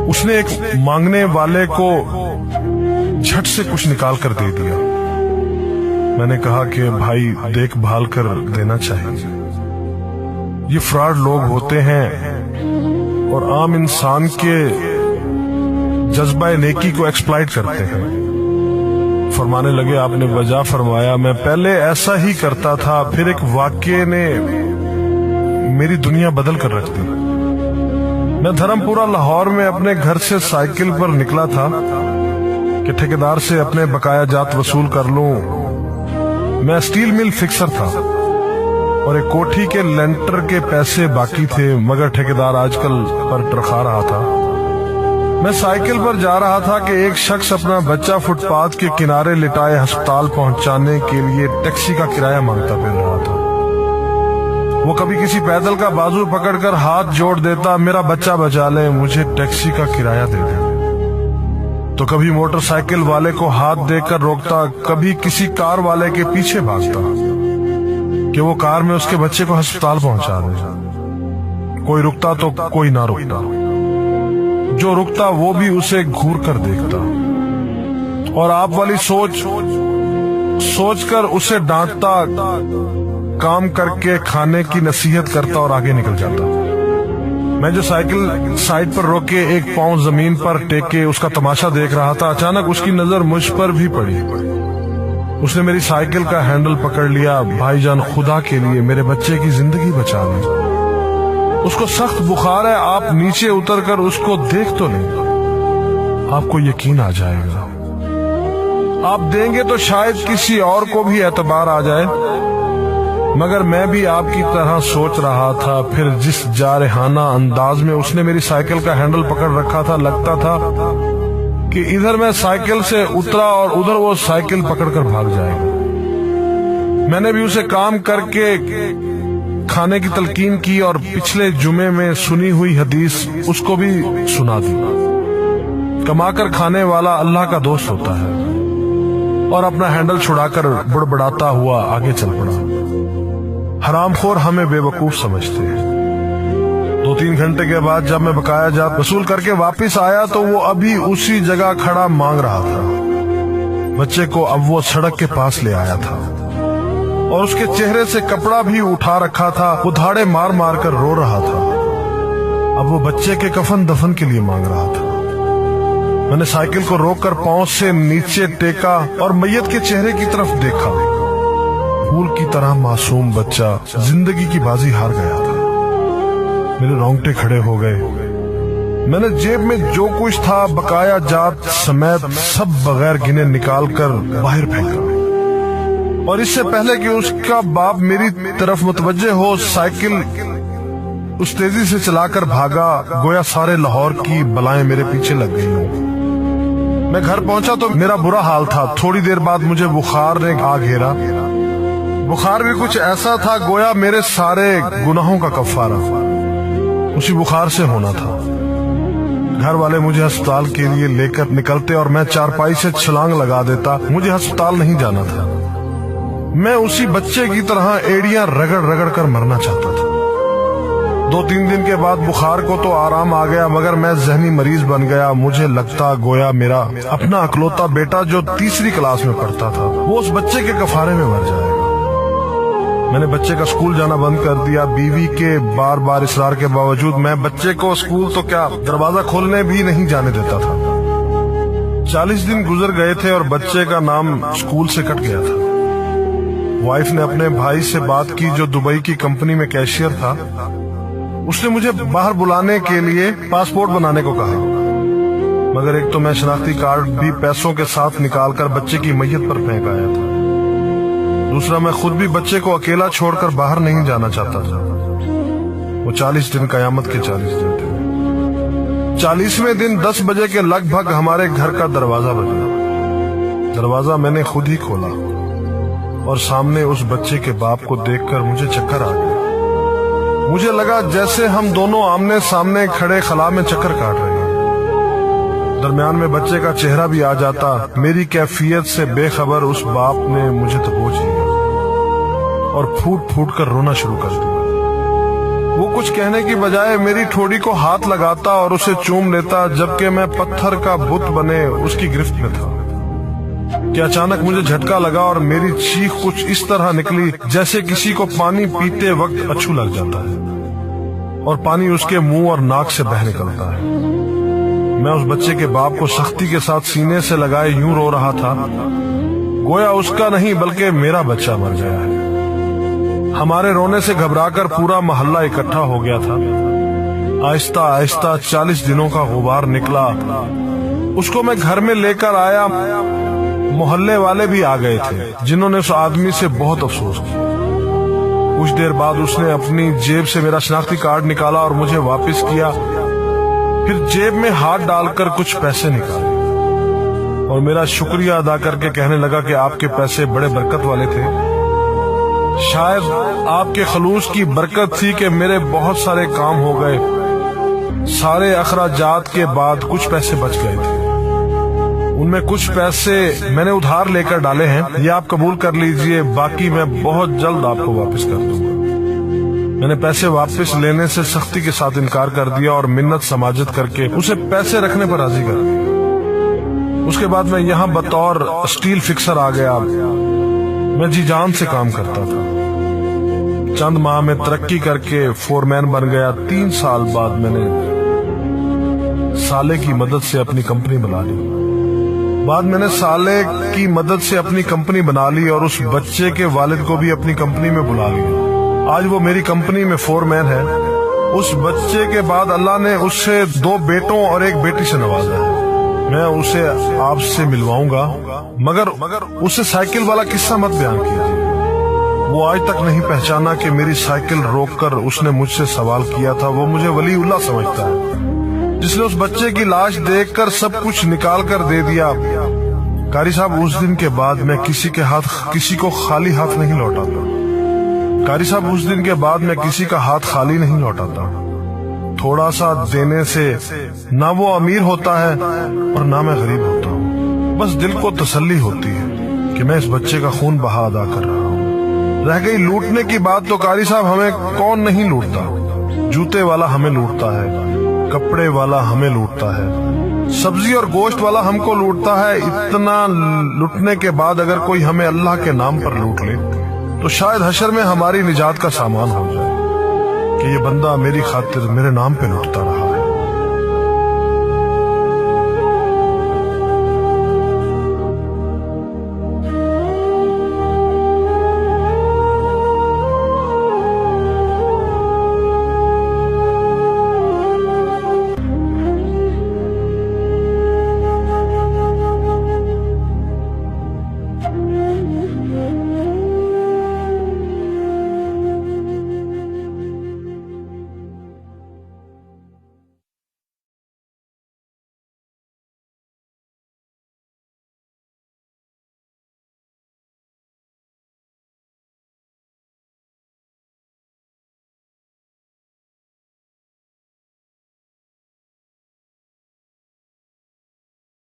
اس نے ایک مانگنے والے کو جھٹ سے کچھ نکال کر دے دیا۔ میں نے کہا کہ بھائی دیکھ بھال کر دینا چاہیے، یہ فراڈ لوگ ہوتے ہیں اور عام انسان کے جذبہ نیکی کو ایکسپلائٹ کرتے ہیں۔ فرمانے لگے آپ نے وجہ فرمایا میں پہلے ایسا ہی کرتا تھا، پھر ایک واقعے نے میری دنیا بدل کر رکھ دی۔ میں دھرم پورہ لاہور میں اپنے گھر سے سائیکل پر نکلا تھا کہ ٹھیکیدار سے اپنے بقایا جات وصول کر لوں۔ میں اسٹیل مل فکسر تھا اور ایک کوٹھی کے لینٹر کے پیسے باقی تھے، مگر ٹھیکیدار آج کل پر ٹرخا رہا تھا۔ میں سائیکل پر جا رہا تھا کہ ایک شخص اپنا بچہ فٹ پاتھ کے کنارے لٹائے ہسپتال پہنچانے کے لیے ٹیکسی کا کرایہ مانگتا پھر رہا تھا۔ وہ کبھی کسی پیدل کا بازو پکڑ کر ہاتھ جوڑ دیتا، میرا بچہ بچا لے، مجھے ٹیکسی کا کرایہ دے دے، تو کبھی موٹر سائیکل والے کو ہاتھ دے کر روکتا، کبھی کسی کار والے کے پیچھے بھاگتا کہ وہ کار میں اس کے بچے کو ہسپتال پہنچا دے۔ کوئی رکتا تو کوئی نہ رکتا، جو رکتا وہ بھی اسے گھور کر دیکھتا اور آپ والی سوچ کر اسے ڈانٹتا، کام کر کے کھانے کی نصیحت کرتا اور آگے نکل جاتا۔ میں جو سائیکل سائیڈ پر روک کے ایک پاؤں زمین پر ٹیکے اس کا تماشا دیکھ رہا تھا، اچانک اس کی نظر مجھ پر بھی پڑی۔ اس نے میری سائیکل کا ہینڈل پکڑ لیا۔ بھائی جان خدا کے لیے میرے بچے کی زندگی بچا لیں، اس کو سخت بخار ہے، آپ نیچے اتر کر اس کو دیکھ تو لیں، آپ کو یقین آ جائے گا۔ آپ دیں گے تو شاید کسی اور کو بھی اعتبار آ جائے، مگر میں بھی آپ کی طرح سوچ رہا تھا۔ پھر جس جارحانہ انداز میں اس نے میری سائیکل کا ہینڈل پکڑ رکھا تھا، لگتا تھا کہ ادھر میں سائیکل سے اترا اور ادھر وہ سائیکل پکڑ کر بھاگ جائے گا۔ میں نے بھی اسے کام کر کے کھانے کی تلقین کی اور پچھلے جمعے میں سنی ہوئی حدیث اس کو بھی سنا دی۔ کما کر کھانے والا اللہ کا دوست ہوتا ہے، اور اپنا ہینڈل چھڑا کر بڑبڑاتا ہوا آگے چل پڑا۔ حرام خور ہمیں بے وقوف سمجھتے ہیں۔ 2-3 گھنٹے کے بعد جب میں بقایا جات وصول کر کے واپس آیا تو وہ ابھی اسی جگہ کھڑا مانگ رہا تھا۔ بچے کو اب وہ سڑک کے پاس لے آیا تھا اور اس کے چہرے سے کپڑا بھی اٹھا رکھا تھا، وہ دھاڑے مار مار کر رو رہا تھا۔ اب وہ بچے کے کفن دفن کے لیے مانگ رہا تھا۔ میں نے سائیکل کو روک کر پاؤں سے نیچے ٹیکا اور میت کے چہرے کی طرف دیکھا۔ پھول کی طرح معصوم بچہ زندگی کی بازی ہار گیا تھا۔ میرے رونگٹے کھڑے ہو گئے۔ میں نے جیب میں جو کچھ تھا بقایا جات سمیت سب بغیر گنے نکال کر باہر پھینکا، اور اس سے پہلے کہ اس کا باپ میری طرف متوجہ ہو، سائیکل اس تیزی سے چلا کر بھاگا گویا سارے لاہور کی بلائیں میرے پیچھے لگ گئی ہوں۔ میں گھر پہنچا تو میرا برا حال تھا۔ تھوڑی دیر بعد مجھے بخار نے آ گھیرا۔ بخار بھی کچھ ایسا تھا گویا میرے سارے گناہوں کا کفارہ اسی بخار سے ہونا تھا۔ گھر والے مجھے ہسپتال کے لیے لے کر نکلتے اور میں چارپائی سے چھلانگ لگا دیتا۔ مجھے ہسپتال نہیں جانا تھا، میں اسی بچے کی طرح ایڑیاں رگڑ رگڑ کر مرنا چاہتا تھا۔ 2-3 دن کے بعد بخار کو تو آرام آ گیا، مگر میں ذہنی مریض بن گیا۔ مجھے لگتا گویا میرا اپنا اکلوتا بیٹا جو 3ری کلاس میں پڑھتا تھا وہ اس بچے کے کفارے میں مر جائے گا۔ میں نے بچے کا اسکول جانا بند کر دیا۔ بیوی کے بار بار اصرار کے باوجود میں بچے کو اسکول تو کیا دروازہ کھولنے بھی نہیں جانے دیتا تھا۔ 40 دن گزر گئے تھے اور بچے کا نام اسکول سے کٹ گیا تھا۔ وائف نے اپنے بھائی سے بات کی جو دبئی کی کمپنی میں کیشیئر تھا۔ اس نے مجھے باہر بلانے کے لیے پاسپورٹ بنانے کو کہا، مگر ایک تو میں شناختی کارڈ بھی پیسوں کے ساتھ نکال کر بچے کی میت پر پھینک آیا تھا، دوسرا میں خود بھی بچے کو اکیلا چھوڑ کر باہر نہیں جانا چاہتا تھا۔ وہ 40 دن قیامت کے 40 دن تھے۔ 40ویں دن 10 بجے کے لگ بھگ ہمارے گھر کا دروازہ بجا۔ دروازہ میں نے خود ہی کھولا اور سامنے اس بچے کے باپ کو دیکھ کر مجھے چکر آ گیا۔ مجھے لگا جیسے ہم دونوں آمنے سامنے کھڑے خلا میں چکر کاٹ رہے ہیں۔ درمیان میں بچے کا چہرہ بھی آ جاتا۔ میری کیفیت سے بے خبر اس باپ نے مجھے دبوچ لیا اور پھوٹ پھوٹ کر رونا شروع کر دیا۔ وہ کچھ کہنے کی بجائے میری ٹھوڑی کو ہاتھ لگاتا اور اسے چوم لیتا، جبکہ میں پتھر کا بت بنے اس کی گرفت میں تھا کہ اچانک مجھے جھٹکا لگا اور میری چیخ کچھ اس طرح نکلی جیسے کسی کو پانی پیتے وقت اچھو لگ جاتا ہے اور پانی اس کے منہ اور ناک سے بہہ نکلتا ہے۔ میں اس بچے کے باپ کو سختی کے ساتھ سینے سے لگائے یوں رو رہا تھا گویا اس کا نہیں بلکہ میرا بچہ مر گیا ہے۔ ہمارے رونے سے گھبرا کر پورا محلہ اکٹھا ہو گیا تھا۔ آہستہ آہستہ 40 دنوں کا غبار نکلا، اس کو میں گھر میں لے کر آیا۔ محلے والے بھی آ گئے تھے جنہوں نے اس آدمی سے بہت افسوس کیا۔ کچھ دیر بعد اس نے اپنی جیب سے میرا شناختی کارڈ نکالا اور مجھے واپس کیا، پھر جیب میں ہاتھ ڈال کر کچھ پیسے نکالے اور میرا شکریہ ادا کر کے کہنے لگا کہ آپ کے پیسے بڑے برکت والے تھے، شاید آپ کے خلوص کی برکت تھی کہ میرے بہت سارے کام ہو گئے۔ سارے اخراجات کے بعد کچھ پیسے بچ گئے تھے، ان میں کچھ پیسے میں نے ادھار لے کر ڈالے ہیں، یہ آپ قبول کر لیجئے، باقی میں بہت جلد آپ کو واپس کر دوں گا۔ میں نے پیسے واپس لینے سے سختی کے ساتھ انکار کر دیا اور منت سماجت کر کے اسے پیسے رکھنے پر راضی کر دیا۔ اس کے بعد میں یہاں بطور اسٹیل فکسر آ گیا۔ میں جی جان سے کام کرتا تھا، چند ماہ میں ترقی کر کے فور مین بن گیا۔ 3 سال بعد میں نے سالے کی مدد سے اپنی کمپنی بنا لی۔ اور اس بچے کے والد کو بھی اپنی کمپنی میں بلا لیا۔ آج وہ میری کمپنی میں فور مین ہے۔ اس بچے کے بعد اللہ نے اس سے 2 بیٹوں اور 1 بیٹی سے نوازا ہے۔ میں اسے آپ سے ملواؤں گا، مگر اسے سائیکل والا قصہ مت بیان کیجیے۔ وہ آج تک نہیں پہچانا کہ میری سائیکل روک کر اس نے مجھ سے سوال کیا تھا۔ وہ مجھے ولی اللہ سمجھتا ہے، جس نے اس بچے کی لاش دیکھ کر سب کچھ نکال کر دے دیا۔ قاری صاحب، اس دن کے بعد میں کسی کو خالی ہاتھ نہیں لوٹاتا۔ تھوڑا سا دینے سے نہ وہ امیر ہوتا ہے اور نہ میں غریب ہوتا ہوں۔ بس دل کو تسلی ہوتی ہے کہ میں اس بچے کا خون بہا ادا کر رہا ہوں۔ رہ گئی لوٹنے کی بات، تو قاری صاحب ہمیں کون نہیں لوٹتا؟ جوتے والا ہمیں لوٹتا ہے، کپڑے والا ہمیں لوٹتا ہے، سبزی اور گوشت والا ہم کو لوٹتا ہے۔ اتنا لوٹنے کے بعد اگر کوئی ہمیں اللہ کے نام پر لوٹ لے تو شاید حشر میں ہماری نجات کا سامان ہو جائے کہ یہ بندہ میری خاطر میرے نام پہ لوٹتا رہا۔